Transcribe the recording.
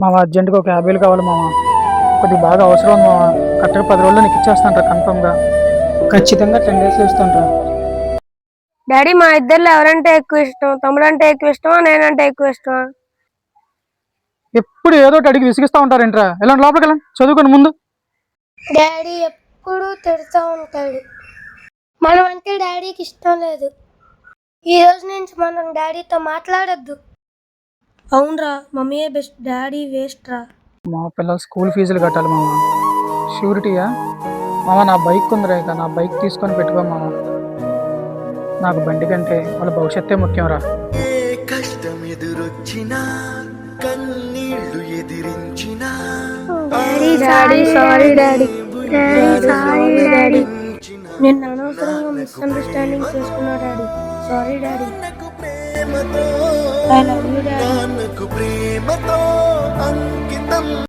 మామ అర్జెంటుగా ఒక 50,000 కావాలి మామ. కొద్దిగా బాగా అవసరం ఉంది మామ. కరెక్ట్గా 10 రోజుల్లో నీకు ఇచ్చేస్తాంట్రా కన్ఫర్మ్గా. ఖచ్చితంగా 10 డేస్లో ఇస్తాంట్రా. డాడీ మా ఇద్దరిలో ఎవరంటే ఎక్కువ ఇష్టం? తమ్ముడు అంటే ఎక్కువ ఇష్టమా, నేనంటే ఎక్కువ ఇష్టమా? ఎప్పుడు ఏదో ఒకటి అడిగి విసిగిస్తూ ఉంటారేంట్రా. వెళ్ళండి లోపలికి వెళ్ళండి, చదువుకోండి ముందు. డాడీ ఎప్పుడు తిడుతూ ఉంటాడు. మనం అంటే డాడీకి ఇష్టం లేదు. ఈ రోజు నుంచి మనం డాడీతో మాట్లాడొద్దు. అవునరా, మమ్మీయే బెస్ట్, డాడీ వేస్ట్ రా. మా పిల్లల స్కూల్ ఫీజులు కట్టాలి మామ. షూరిటీయా మామ? నా బైక్ ఉందిరా, ఇక నా బైక్ తీసుకొని పెట్టుకో మామ. నాకు బండి కంటే వాళ్ళ భవిష్యత్తే ముఖ్యంరా. ఏ కష్టం ఎదురొచ్చినా కన్నీళ్లు ఎదిరించినా daddy sorry daddy. Sorry daddy. నేను అనవసరంగా మిస్అండర్స్టాండింగ్ చేసుకున్నా డాడీ. Sorry daddy. ప్రేమతో ఐ లవ్ యూ డాడీ. నాన్నకు ప్రేమతో